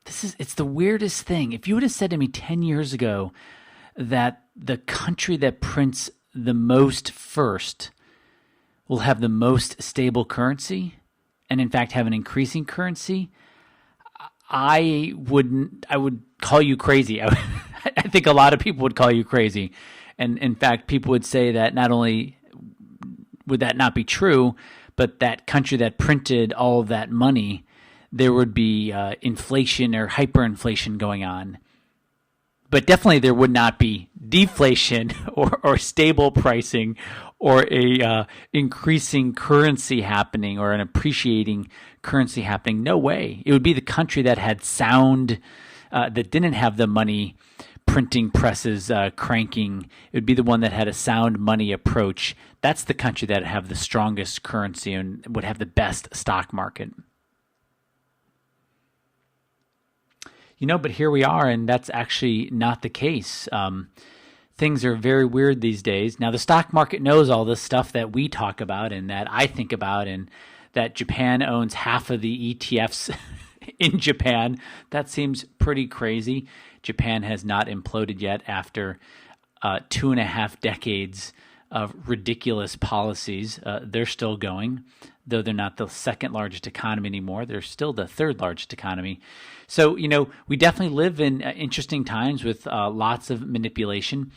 it's the weirdest thing. If you would have said to me 10 years ago that the country that prints the most first will have the most stable currency, and in fact have an increasing currency, I would call you crazy. I think a lot of people would call you crazy. And in fact, people would say that not only would that not be true, but that country that printed all of that money, there would be inflation or hyperinflation going on. But definitely there would not be deflation or stable pricing or a increasing currency happening or an appreciating currency happening. No way. It would be the country that had sound, that didn't have the money printing presses cranking. It would be the one that had a sound money approach. That's the country that would have the strongest currency and would have the best stock market. But here we are, and that's actually not the case. Things are very weird these days. Now, the stock market knows all this stuff that we talk about and that I think about, and that Japan owns half of the ETFs in Japan. That seems pretty crazy. Japan has not imploded yet after 2.5 decades of ridiculous policies. They're still going, though they're not the second largest economy anymore. They're still the third largest economy. So, we definitely live in interesting times with lots of manipulation.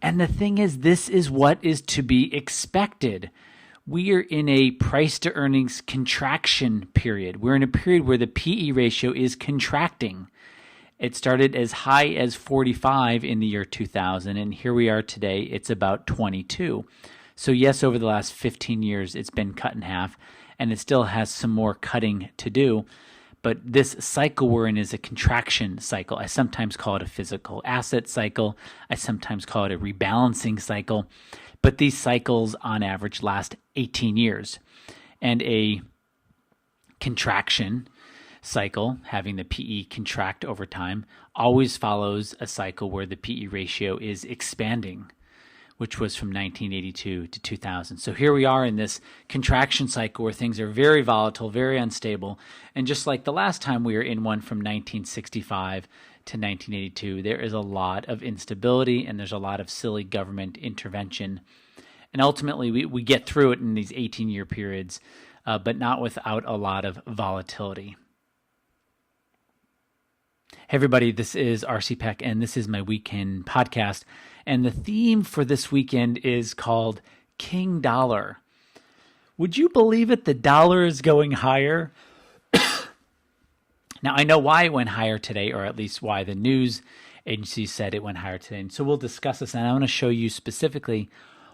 And the thing is, this is what is to be expected. We are in a price to earnings contraction period. We're in a period where the PE ratio is contracting. It started as high as 45 in the year 2000, and here we are today, it's about 22. So yes, over the last 15 years, it's been cut in half, and it still has some more cutting to do. But this cycle we're in is a contraction cycle. I sometimes call it a physical asset cycle. I sometimes call it a rebalancing cycle. But these cycles, on average, last 18 years. And a contraction cycle, having the PE contract over time, always follows a cycle where the PE ratio is expanding, which was from 1982 to 2000. So here we are in this contraction cycle where things are very volatile, very unstable. And just like the last time we were in one from 1965 to 1982, there is a lot of instability and there's a lot of silly government intervention. And ultimately, we get through it in these 18-year periods, but not without a lot of volatility. Hey everybody, this is RC Peck, and this is my weekend podcast. And the theme for this weekend is called King Dollar. Would you believe it? The dollar is going higher. Now, I know why it went higher today, or at least why the news agency said it went higher today. And so we'll discuss this, and I want to show you specifically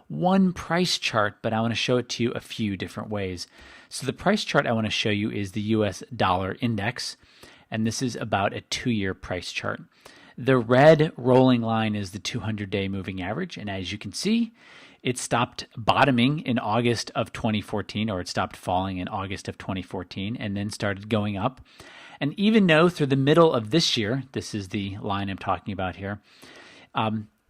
one price chart, but I want to show it to you a few different ways. So the price chart I want to show you is the US dollar index, and this is about a 2-year price chart. The red rolling line is the 200-day moving average, and as you can see, it stopped bottoming in August of 2014, or it stopped falling in August of 2014, and then started going up. And even though through the middle of this year, this is the line I'm talking about here,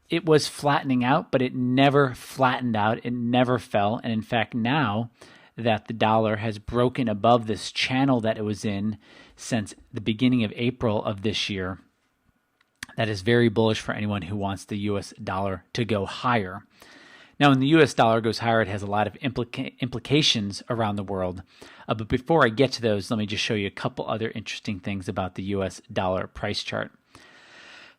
it was flattening out, but it never flattened out. It never fell. And in fact, now that the dollar has broken above this channel that it was in since the beginning of April of this year, that is very bullish for anyone who wants the US dollar to go higher. Now, when the US dollar goes higher, it has a lot of implications around the world. But before I get to those, let me just show you a couple other interesting things about the US dollar price chart.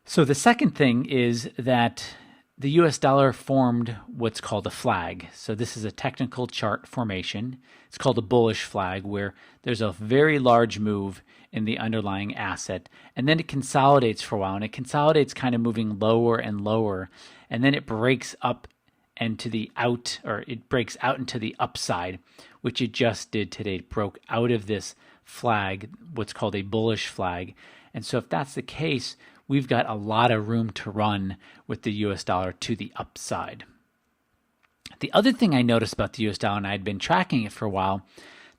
So the second thing is that the US dollar formed what's called a flag. So this is a technical chart formation. It's called a bullish flag, where there's a very large move in the underlying asset, and then it consolidates for a while, and it consolidates kind of moving lower and lower, and then it breaks up and to the out, or it breaks out into the upside, which it just did today. It broke out of this flag, what's called a bullish flag. And so if that's the case, we've got a lot of room to run with the US dollar to the upside. The other thing I noticed about the US dollar, and I'd been tracking it for a while,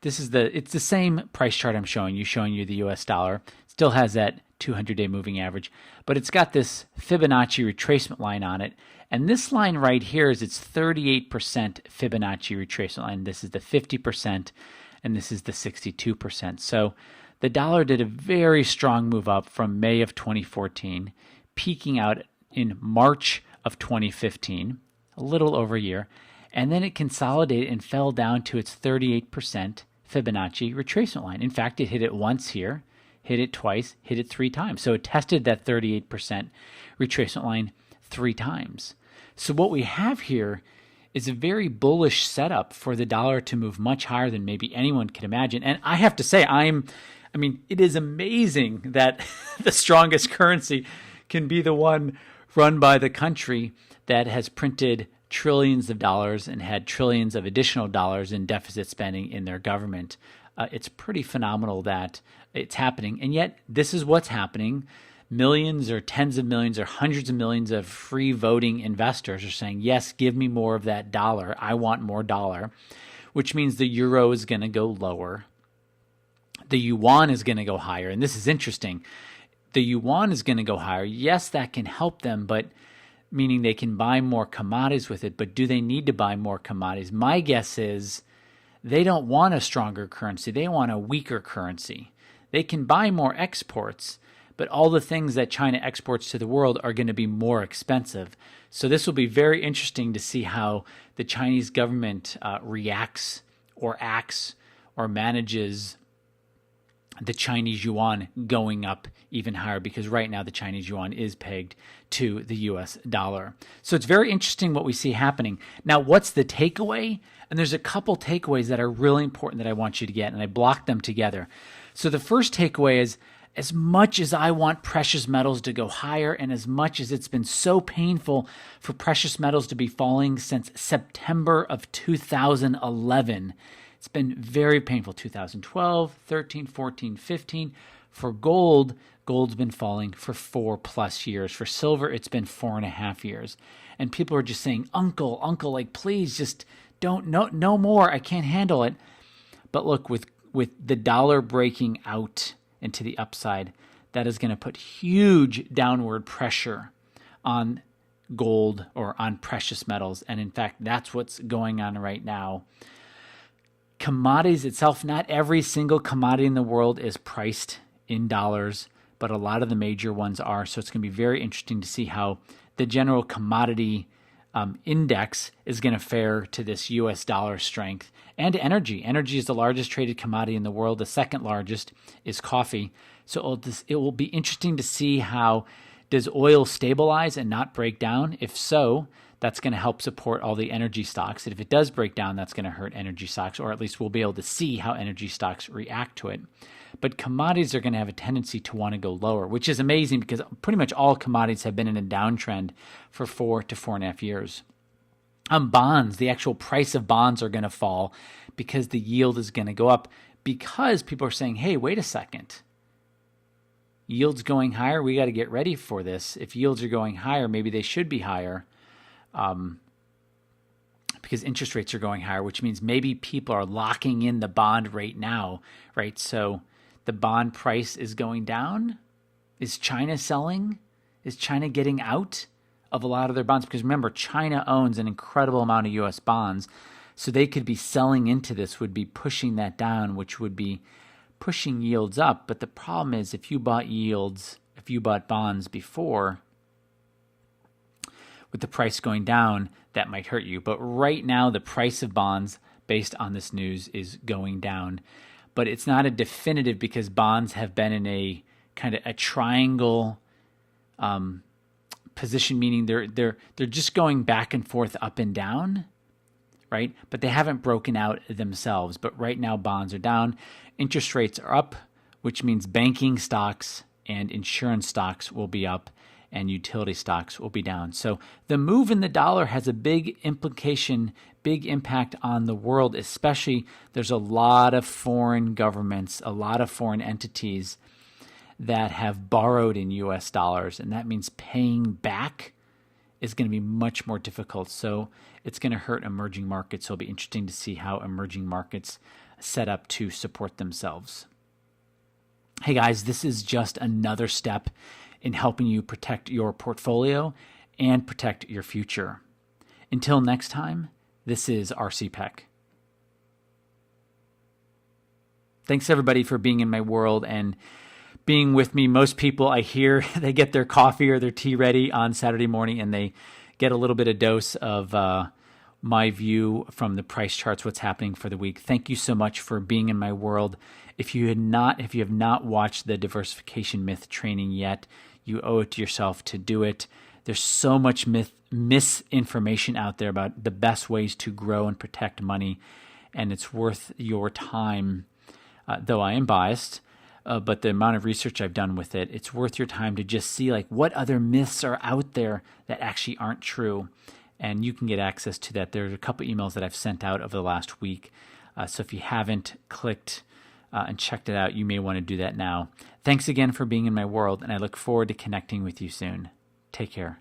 it's the same price chart I'm showing you the US dollar. It still has that 200-day moving average, but it's got this Fibonacci retracement line on it. And this line right here is its 38% Fibonacci retracement line. This is the 50%, and this is the 62%. So The dollar did a very strong move up from May of 2014, peaking out in March of 2015, a little over a year, and then it consolidated and fell down to its 38% Fibonacci retracement line. In fact, it hit it once here, hit it twice, hit it 3 times. So it tested that 38% retracement line 3 times. So what we have here is a very bullish setup for the dollar to move much higher than maybe anyone could imagine. And I have to say, it is amazing that the strongest currency can be the one run by the country that has printed trillions of dollars and had trillions of additional dollars in deficit spending in their government. It's pretty phenomenal that it's happening. And yet this is what's happening. Millions or tens of millions or hundreds of millions of free voting investors are saying, yes, give me more of that dollar. I want more dollar, which means the euro is going to go lower. The yuan is going to go higher. And this is interesting. The yuan is going to go higher. Yes, that can help them, but meaning they can buy more commodities with it. But do they need to buy more commodities? My guess is they don't want a stronger currency. They want a weaker currency. They can buy more exports, but all the things that China exports to the world are going to be more expensive. So this will be very interesting to see how the Chinese government reacts or acts or manages the Chinese yuan going up even higher, because right now the Chinese yuan is pegged to the US dollar. So it's very interesting what we see happening. Now, what's the takeaway? And there's a couple takeaways that are really important that I want you to get, and I blocked them together. So the first takeaway is, as much as I want precious metals to go higher, and as much as it's been so painful for precious metals to be falling since September of 2011, it's been very painful. 2012, 13, 14, 15. For gold, gold's been falling for 4+ years. For silver, it's been 4.5 years. And people are just saying, Uncle, like, please just don't, no more. I can't handle it. But look, with the dollar breaking out into the upside, that is going to put huge downward pressure on gold or on precious metals. And in fact, that's what's going on right now. Commodities itself, not every single commodity in the world is priced in dollars, but a lot of the major ones are. So it's going to be very interesting to see how the general commodity index is going to fare to this US dollar strength. And energy. Energy is the largest traded commodity in the world. The second largest is coffee. So it will be interesting to see how does oil stabilize and not break down. If so, that's going to help support all the energy stocks. And if it does break down, that's going to hurt energy stocks, or at least we'll be able to see how energy stocks react to it. But commodities are going to have a tendency to want to go lower, which is amazing because pretty much all commodities have been in a downtrend for 4 to 4.5 years. Bonds, the actual price of bonds are going to fall because the yield is going to go up, because people are saying, hey, wait a second. Yields going higher, we got to get ready for this. If yields are going higher, maybe they should be higher because interest rates are going higher, which means maybe people are locking in the bond rate now, right? So the bond price is going down. Is China selling? Is China getting out of a lot of their bonds? Because remember, China owns an incredible amount of U.S. bonds. So they could be selling into this, would be pushing that down, which would be pushing yields up. But the problem is, if you bought bonds before, with the price going down, that might hurt you. But right now, the price of bonds, based on this news, is going down. But it's not a definitive, because bonds have been in a kind of a triangle position, meaning they're just going back and forth, up and down, right? But they haven't broken out themselves. But right now, bonds are down. Interest rates are up, which means banking stocks and insurance stocks will be up, and utility stocks will be down. So the move in the dollar has a big implication, big impact on the world, especially there's a lot of foreign governments, a lot of foreign entities that have borrowed in US dollars, and that means paying back is going to be much more difficult. So it's going to hurt emerging markets. So it'll be interesting to see how emerging markets set up to support themselves. Hey guys, this is just another step in helping you protect your portfolio and protect your future. Until next time, this is RC Peck. Thanks everybody for being in my world and being with me. Most people I hear, they get their coffee or their tea ready on Saturday morning and they get a little bit of dose of my view from the price charts, what's happening for the week. Thank you so much for being in my world. If you have not watched the diversification myth training yet, you owe it to yourself to do it. There's so much misinformation out there about the best ways to grow and protect money, and it's worth your time. Though I am biased, but the amount of research I've done with it, it's worth your time to just see like what other myths are out there that actually aren't true. And you can get access to that. There's a couple emails that I've sent out over the last week. So if you haven't clicked and checked it out, you may want to do that now. Thanks again for being in my world, and I look forward to connecting with you soon. Take care.